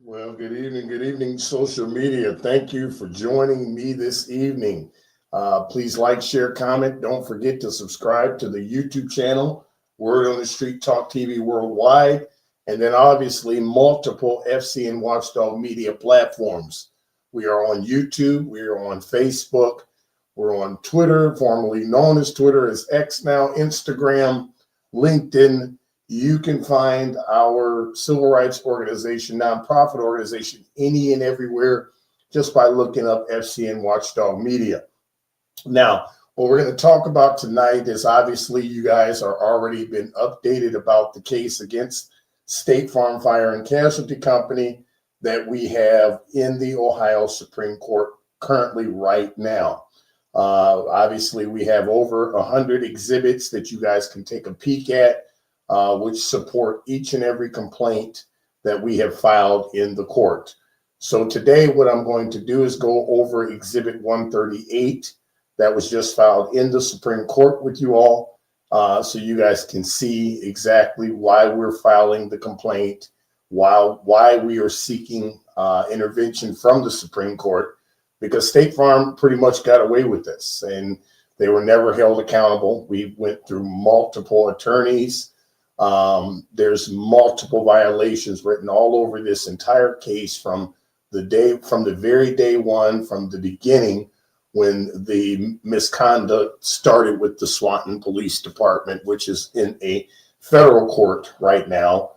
Well, good evening, social media. Thank you for joining me this evening. Please like, share, comment. Don't forget to subscribe to the YouTube channel, Word on the Street Talk TV Worldwide, and then obviously multiple FCN Watchdog Media platforms. We are on YouTube, we are on Facebook, we're on Twitter, formerly known as Twitter, as X now, Instagram, LinkedIn. You can find our civil rights organization, nonprofit organization, any and everywhere just by looking up FCN Watchdog Media. Now, what we're going to talk about tonight is obviously you guys are already been updated about the case against State Farm Fire and Casualty Company that we have in the Ohio Supreme Court currently right now. Obviously, we have over 100 exhibits that you guys can take a peek at, which support each and every complaint that we have filed in the court. So today what I'm going to do is go over Exhibit 138 that was just filed in the Supreme Court with you all, so you guys can see exactly why we're filing the complaint, why we are seeking intervention from the Supreme Court, because State Farm pretty much got away with this and they were never held accountable. We went through multiple attorneys. There's multiple violations written all over this entire case from the very day one, from the beginning when the misconduct started with the Swanton Police Department, which is in a federal court right now.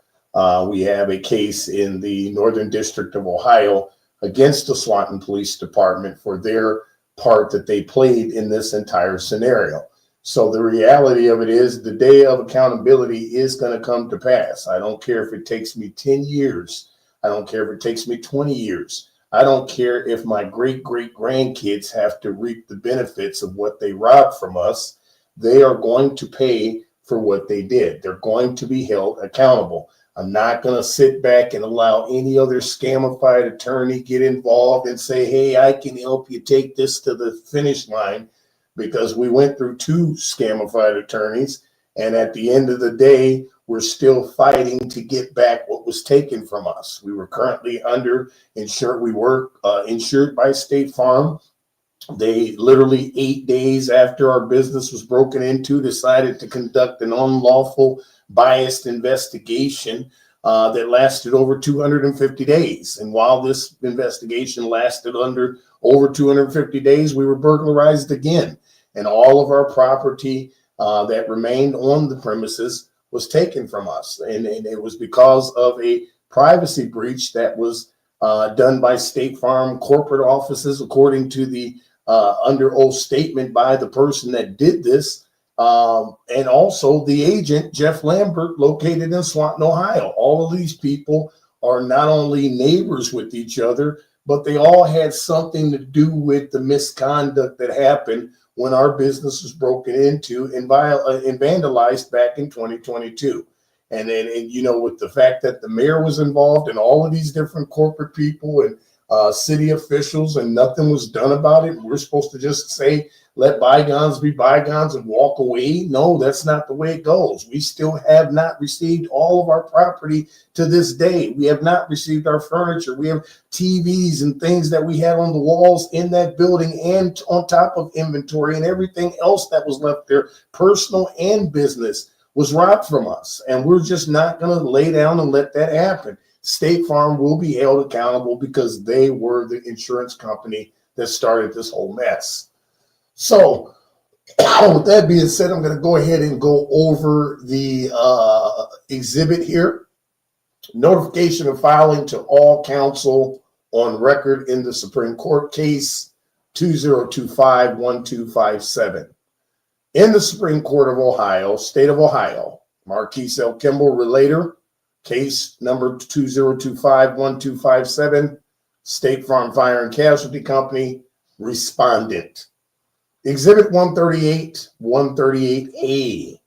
We have a case in the Northern District of Ohio against the Swanton Police Department for their part that they played in this entire scenario. So the reality of it is the day of accountability is going to come to pass. I don't care if it takes me 10 years. I don't care if it takes me 20 years. I don't care if my great-great-grandkids have to reap the benefits of what they robbed from us. They are going to pay for what they did. They're going to be held accountable. I'm not going to sit back and allow any other scamified attorney get involved and say, hey, I can help you take this to the finish line, because we went through two scamified attorneys, and at the end of the day, we're still fighting to get back what was taken from us. We were currently underinsured. We were insured by State Farm. They literally 8 days after our business was broken into decided to conduct an unlawful, biased investigation that lasted over 250 days. And while this investigation lasted over 250 days, we were burglarized again. And all of our property that remained on the premises was taken from us. And it was because of a privacy breach that was done by State Farm corporate offices, according to the under oath statement by the person that did this. And also the agent, Jeff Lambert, located in Swanton, Ohio. All of these people are not only neighbors with each other, but they all had something to do with the misconduct that happened when our business was broken into and vandalized back in 2022. And then, with the fact that the mayor was involved and all of these different corporate people and city officials, and nothing was done about it, we're supposed to just say, let bygones be bygones and walk away. No, that's not the way it goes. We still have not received all of our property to this day. We have not received our furniture. We have TVs and things that we had on the walls in that building and on top of inventory, and everything else that was left there, personal and business, was robbed from us. And we're just not going to lay down and let that happen. State Farm will be held accountable because they were the insurance company that started this whole mess. So with that being said, I'm going to go ahead and go over the exhibit here. Notification of filing to all counsel on record in the Supreme Court case 2025-1257. In the Supreme Court of Ohio, State of Ohio, Marquise L. Kimble, relator, case number 2025-1257, State Farm Fire and Casualty Company, respondent. Exhibit 138, 138A.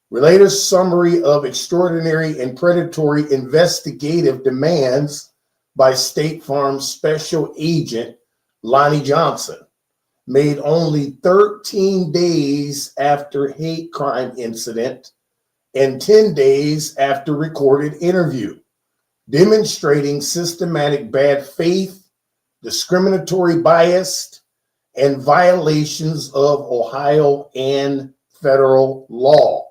Relator's summary of extraordinary and predatory investigative demands by State Farm Special Agent Lonnie Johnson, made only 13 days after hate crime incident and 10 days after recorded interview. demonstrating systematic bad faith, discriminatory bias, and violations of Ohio and federal law.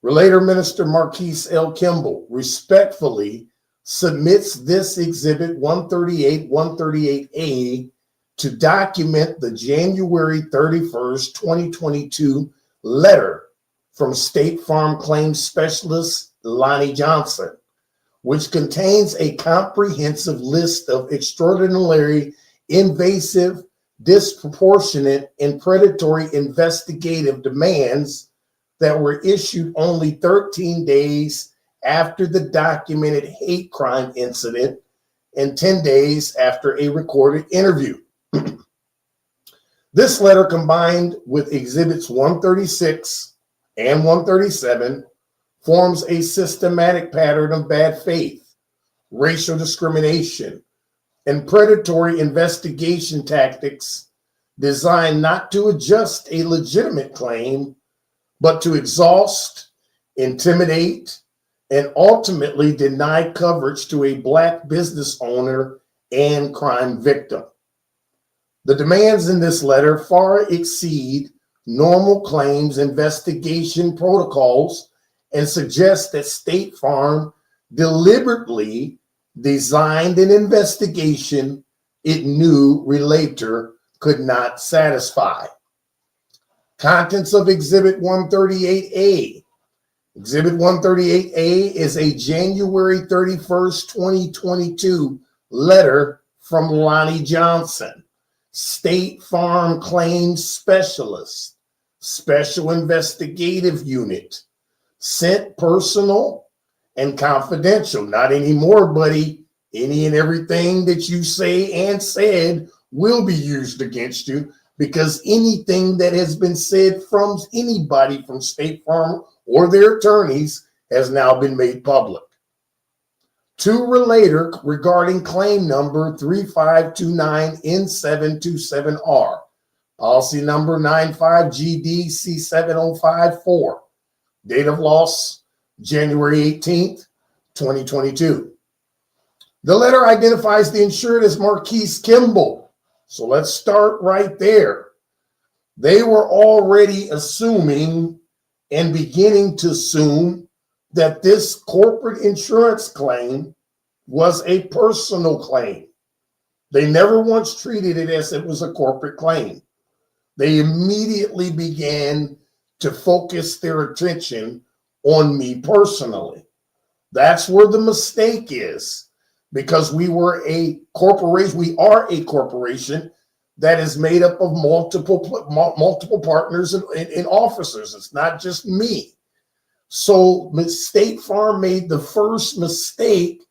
Relator Minister Marquise L. Kimble respectfully submits this Exhibit 138-138A to document the January 31st, 2022 letter from State Farm Claims Specialist Lonnie Johnson, which contains a comprehensive list of extraordinarily invasive, disproportionate, and predatory investigative demands that were issued only 13 days after the documented hate crime incident and 10 days after a recorded interview. This letter, combined with Exhibits 136 and 137, forms a systematic pattern of bad faith, racial discrimination, and predatory investigation tactics designed not to adjust a legitimate claim, but to exhaust, intimidate, and ultimately deny coverage to a Black business owner and crime victim. The demands in this letter far exceed normal claims investigation protocols and suggest that State Farm deliberately designed an investigation it knew relator could not satisfy. Contents of Exhibit 138A. Exhibit 138A is a January 31st, 2022 letter from Lonnie Johnson, State Farm Claims Specialist, Special Investigative Unit, sent personal and confidential. Not anymore, buddy. Any and everything that you say and said will be used against you, because anything that has been said from anybody from State Farm or their attorneys has now been made public. To relator regarding claim number 3529N727R, policy number 95GDC70554, date of loss January 18th, 2022. The letter identifies the insured as Marquise Kimble. So let's start right there. They were already assuming and beginning to assume that this corporate insurance claim was a personal claim. They never once treated it as it was a corporate claim. They immediately began to focus their attention on me personally. That's where the mistake is, because we are a corporation that is made up of multiple partners and officers. It's not just me. So State Farm made the first mistake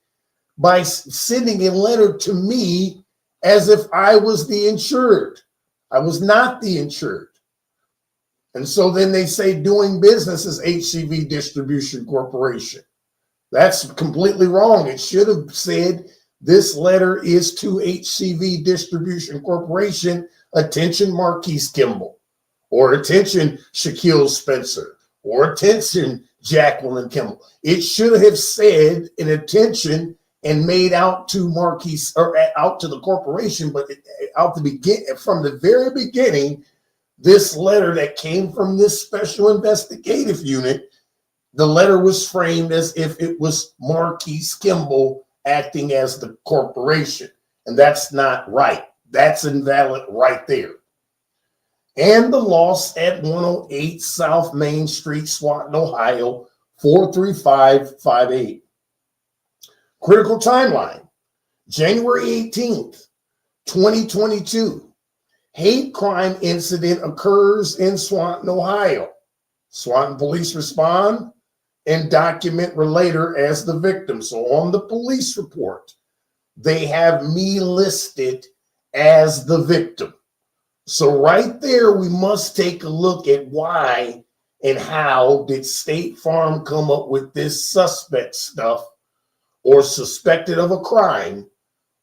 by sending a letter to me as if I was the insured. I was not the insured. And so then they say doing business as HCV Distribution Corporation. That's completely wrong. It should have said this letter is to HCV Distribution Corporation, attention Marquise Kimble, or attention Shaquille Spencer, or attention Jacqueline Kimble. It should have said an attention and made out to Marquise, or out to the corporation, but from the very beginning, this letter that came from this special investigative unit, the letter was framed as if it was Marquise Kimble acting as the corporation. And that's not right. That's invalid right there. And the loss at 108 South Main Street, Swanton, Ohio, 43558. Critical timeline, January 18th, 2022. Hate crime incident occurs in Swanton, Ohio. Swanton police respond and document relator as the victim. So on the police report, they have me listed as the victim. So right there, we must take a look at why and how did State Farm come up with this suspect stuff or suspected of a crime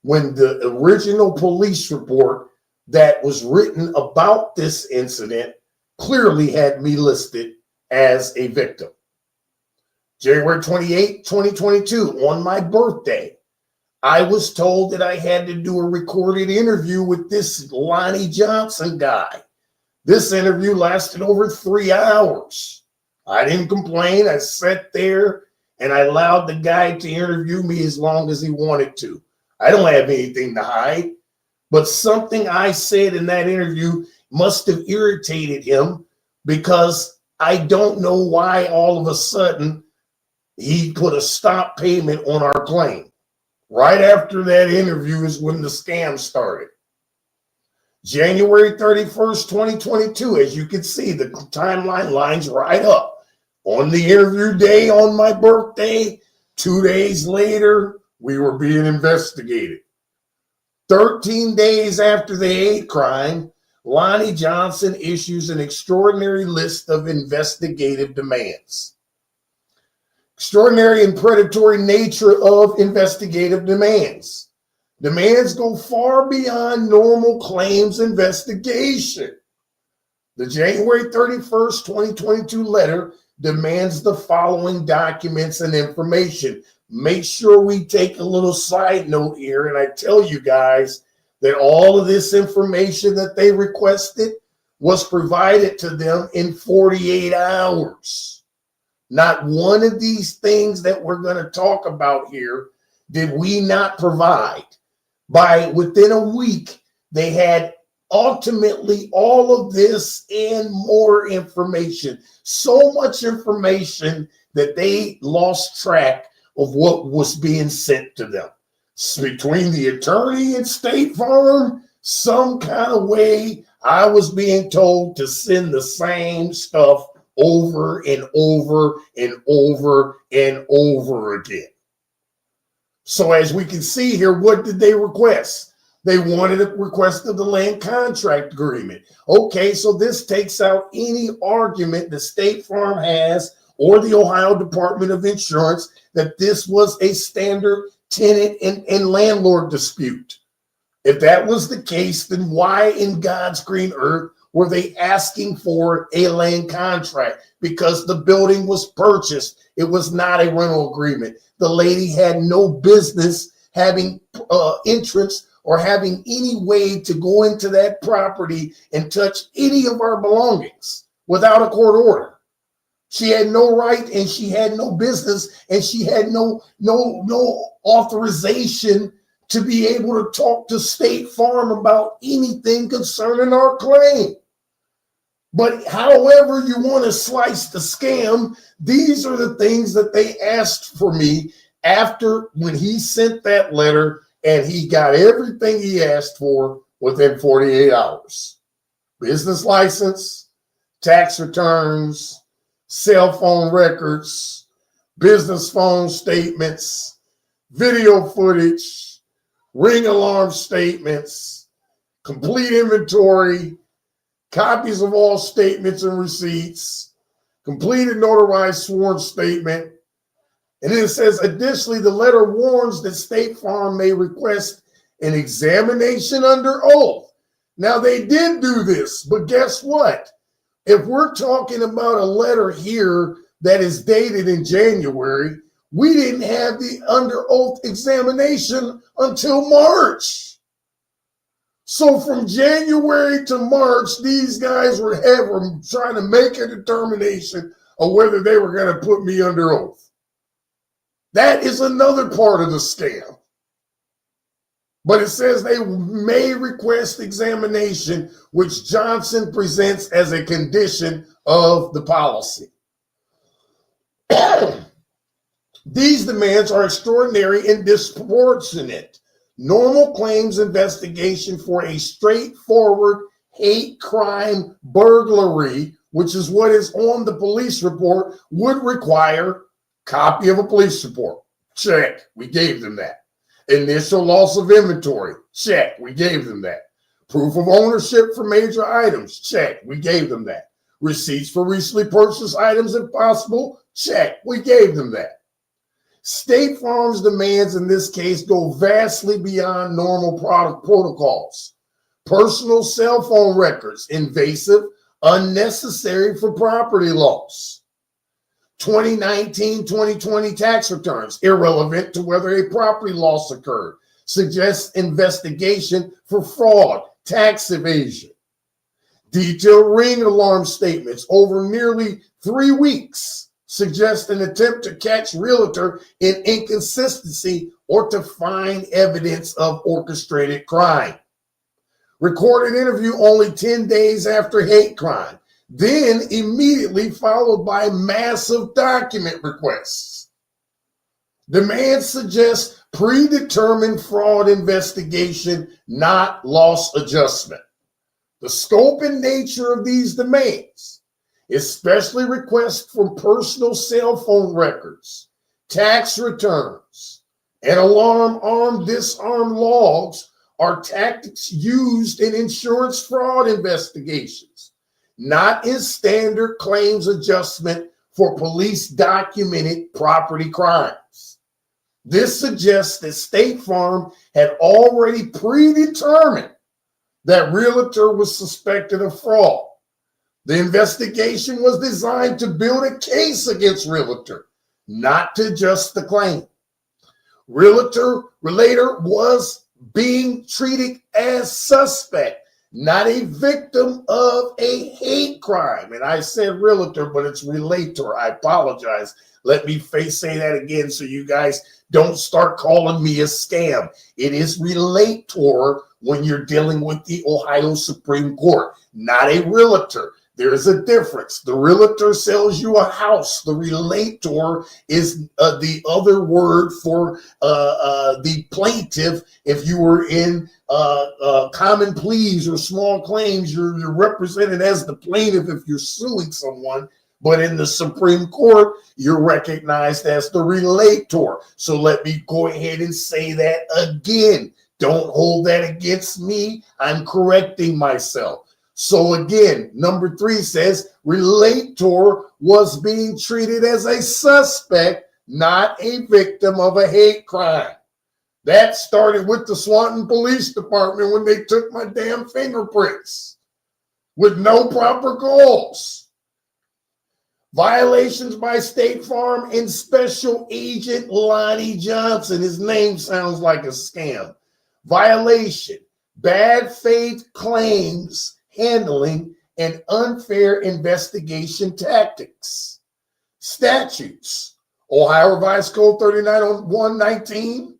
when the original police report that was written about this incident clearly had me listed as a victim. January 28, 2022, on my birthday, I was told that I had to do a recorded interview with this Lonnie Johnson guy. This interview lasted over 3 hours. I didn't complain. I sat there and I allowed the guy to interview me as long as he wanted to. I don't have anything to hide, but something I said in that interview must have irritated him, because I don't know why all of a sudden he put a stop payment on our claim. Right after that interview is when the scam started. January 31st, 2022, as you can see, the timeline lines right up. On the interview day on my birthday, 2 days later, we were being investigated. 13 days after the hate crime, Lonnie Johnson issues an extraordinary list of investigative demands. Extraordinary and predatory nature of investigative demands. Demands go far beyond normal claims investigation. The January 31st, 2022 letter demands the following documents and information. Make sure we take a little side note here, and I tell you guys that all of this information that they requested was provided to them in 48 hours. Not one of these things that we're going to talk about here did we not provide. By within a week, they had ultimately all of this and more information. So much information that they lost track of what was being sent to them. Between the attorney and State Farm, some kind of way, I was being told to send the same stuff over and over and over and over again. So as we can see here, what did they request? They wanted a request of the land contract agreement. Okay, so this takes out any argument the State Farm has or the Ohio Department of Insurance that this was a standard tenant and landlord dispute. If that was the case, then why in God's green earth were they asking for a land contract? Because the building was purchased. It was not a rental agreement. The lady had no business having entrance or having any way to go into that property and touch any of our belongings without a court order. She had no right, and she had no business, and she had no authorization to be able to talk to State Farm about anything concerning our claim. But however you want to slice the scam, these are the things that they asked for me after when he sent that letter, and he got everything he asked for within 48 hours. Business license, tax returns, cell phone records, business phone statements, video footage, ring alarm statements, complete inventory, copies of all statements and receipts, completed notarized sworn statement. And then it says, additionally, the letter warns that State Farm may request an examination under oath. Now, they did do this, but guess what? If we're talking about a letter here that is dated in January, we didn't have the under oath examination until March. So from January to March, these guys were trying to make a determination of whether they were going to put me under oath. That is another part of the scam. But it says they may request examination, which Johnson presents as a condition of the policy. These demands are extraordinary and disproportionate. Normal claims investigation for a straightforward hate crime burglary, which is what is on the police report, would require copy of a police report. Check. We gave them that. Initial loss of inventory. Check. We gave them that. Proof of ownership for major items. Check. We gave them that. Receipts for recently purchased items if possible. Check. We gave them that. State Farm's demands in this case go vastly beyond normal product protocols. Personal cell phone records, invasive, unnecessary for property loss. 2019-2020 tax returns, irrelevant to whether a property loss occurred, suggests investigation for fraud, tax evasion. Detailed ring alarm statements over nearly 3 weeks suggest an attempt to catch realtor in inconsistency or to find evidence of orchestrated crime. Recorded interview only 10 days after hate crime, then immediately followed by massive document requests. Demands suggest predetermined fraud investigation, not loss adjustment. The scope and nature of these demands, especially requests for personal cell phone records, tax returns, and alarm disarm logs, are tactics used in insurance fraud investigations, not in standard claims adjustment for police documented property crimes. This suggests that State Farm had already predetermined that realtor was suspected of fraud. The investigation was designed to build a case against realtor, not to adjust the claim. Relator was being treated as suspect, not a victim of a hate crime. And I said realtor, but it's relator. I apologize. Let me say that again so you guys don't start calling me a scam. It is relator when you're dealing with the Ohio Supreme Court, not a realtor. There is a difference. The realtor sells you a house. The relator is the other word for the plaintiff. If you were in common pleas or small claims, you're represented as the plaintiff if you're suing someone. But in the Supreme Court, you're recognized as the relator. So let me go ahead and say that again. Don't hold that against me. I'm correcting myself. So again, number 3 says relator was being treated as a suspect, not a victim of a hate crime. That started with the Swanton Police Department when they took my damn fingerprints with no proper goals. Violations by State Farm and Special Agent Lonnie Johnson. His name sounds like a scam. Violation, bad faith claims handling, and unfair investigation tactics. Statutes, Ohio Revised Code 3901-19,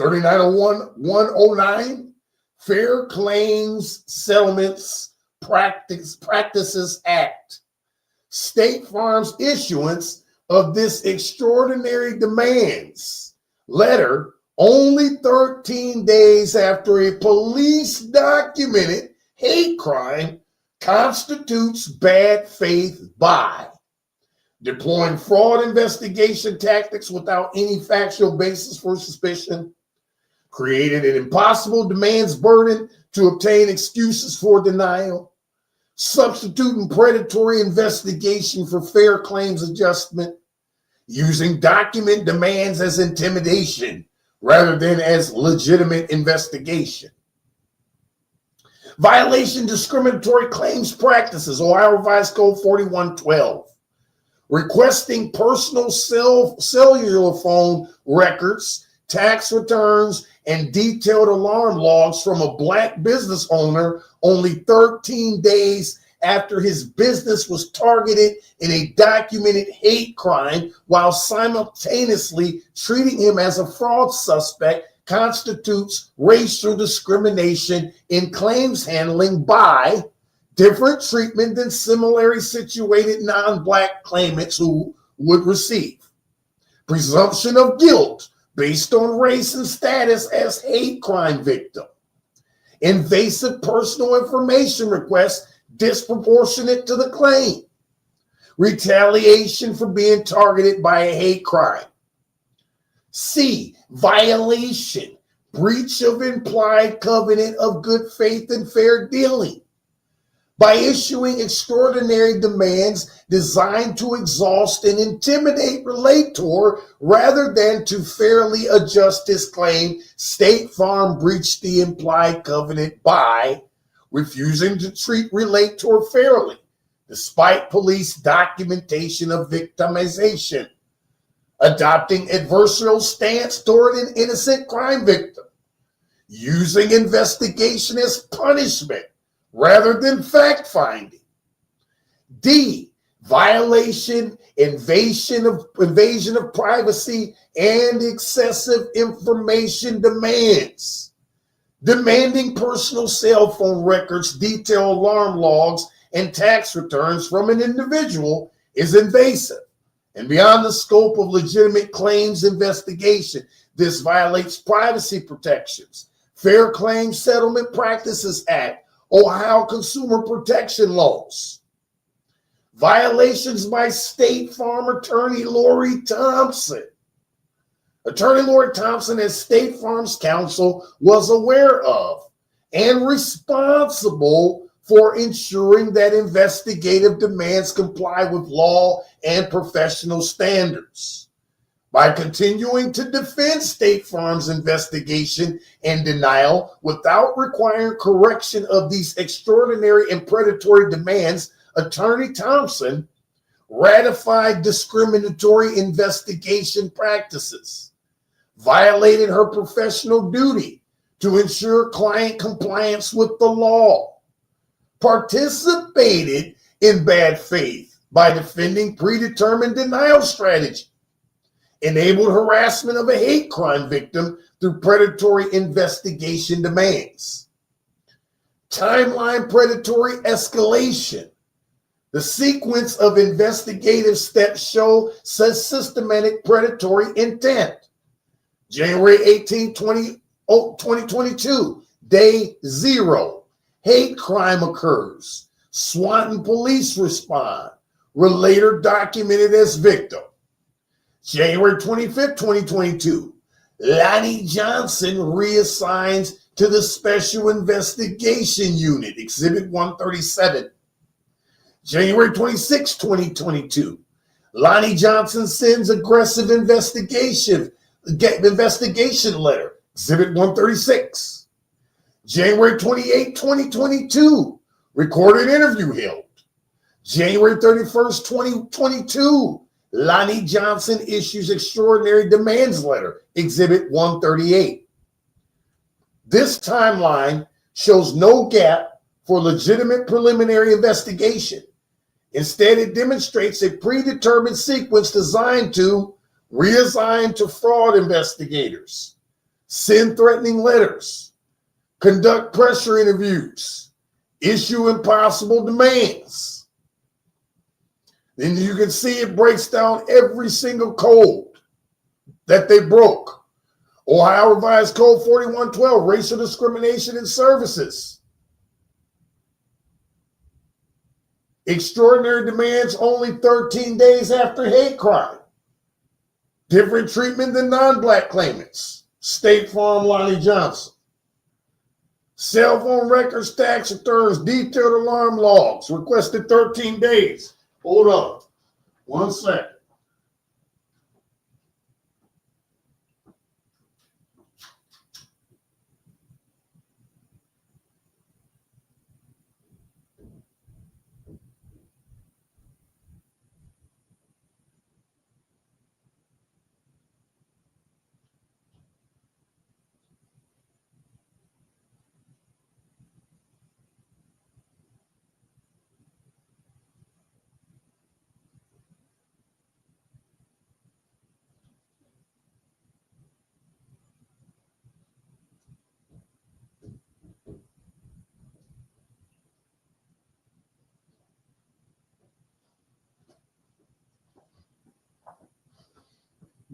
3901-109, Fair Claims Settlements Practices Act. State Farm's issuance of this extraordinary demands letter only 13 days after a police documented hate crime constitutes bad faith by deploying fraud investigation tactics without any factual basis for suspicion, created an impossible demands burden to obtain excuses for denial, substituting predatory investigation for fair claims adjustment, using document demands as intimidation rather than as legitimate investigation. Violation discriminatory claims practices, Ohio Revised Code 4112. Requesting personal cellular phone records, tax returns, and detailed alarm logs from a Black business owner only 13 days after his business was targeted in a documented hate crime while simultaneously treating him as a fraud suspect constitutes racial discrimination in claims handling by different treatment than similarly situated non-Black claimants who would receive. Presumption of guilt based on race and status as hate crime victim. Invasive personal information requests disproportionate to the claim. Retaliation for being targeted by a hate crime. C, violation, breach of implied covenant of good faith and fair dealing by issuing extraordinary demands designed to exhaust and intimidate relator rather than to fairly adjust his claim. State Farm breached the implied covenant by refusing to treat relator fairly. despite police documentation of victimization, adopting adversarial stance toward an innocent crime victim, using investigation as punishment rather than fact-finding. D, violation, invasion of privacy, and excessive information demands. Demanding personal cell phone records, detailed alarm logs, and tax returns from an individual is invasive and beyond the scope of legitimate claims investigation. This violates privacy protections, Fair Claims Settlement Practices Act, Ohio Consumer Protection Laws. Violations by State Farm attorney Lori Thompson. Attorney Lori Thompson, as State Farm's counsel, was aware of and responsible for ensuring that investigative demands comply with law and professional standards. By continuing to defend State Farm's investigation and denial without requiring correction of these extraordinary and predatory demands, Attorney Thompson ratified discriminatory investigation practices, violated her professional duty to ensure client compliance with the law, participated in bad faith by defending predetermined denial strategy, enabled harassment of a hate crime victim through predatory investigation demands, timeline predatory escalation. The sequence of investigative steps show systematic predatory intent. January 18, 2022, day 0. Hate crime occurs. Swanton police respond. Relator documented as victim. January 25, 2022, Lonnie Johnson reassigns to the Special Investigation Unit, Exhibit 137. January 26, 2022, Lonnie Johnson sends aggressive investigation letter, Exhibit 136. January 28, 2022, recorded interview held. January 31st, 2022, Lonnie Johnson issues extraordinary demands letter, Exhibit 138. This timeline shows no gap for legitimate preliminary investigation. Instead, it demonstrates a predetermined sequence designed to reassign to fraud investigators, send threatening letters, conduct pressure interviews, issue impossible demands. Then you can see it breaks down every single code that they broke. Ohio Revised Code 4112, racial discrimination in services. Extraordinary demands only 13 days after hate crime. Different treatment than non-black claimants. State Farm, Lonnie Johnson. Cell phone records, tax returns, detailed alarm logs, requested 13 days. Hold on 1 second.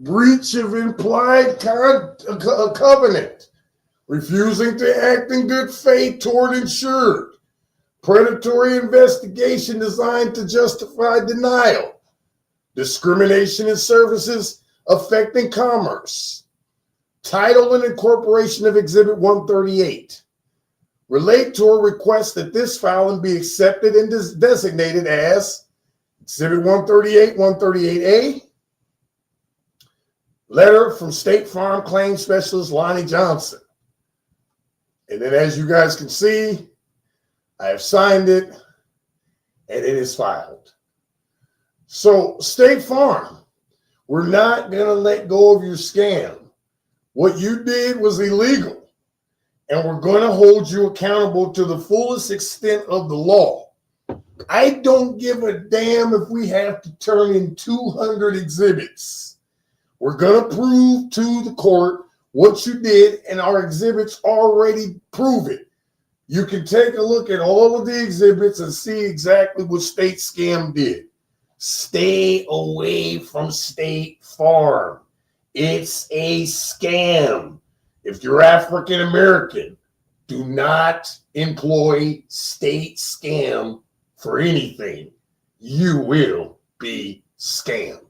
Breach of implied covenant, refusing to act in good faith toward insured, predatory investigation designed to justify denial, discrimination in services affecting commerce, title and incorporation of Exhibit 138. Relator requests that this filing be accepted and designated as Exhibit 138, 138A, letter from State Farm Claims Specialist Lonnie Johnson. And then as you guys can see, I have signed it and it is filed. So State Farm, we're not going to let go of your scam. What you did was illegal, and we're going to hold you accountable to the fullest extent of the law. I don't give a damn if we have to turn in 200 exhibits. We're going to prove to the court what you did, and our exhibits already prove it. You can take a look at all of the exhibits and see exactly what State Scam did. Stay away from State Farm. It's a scam. If you're African American, do not employ State Scam for anything. You will be scammed.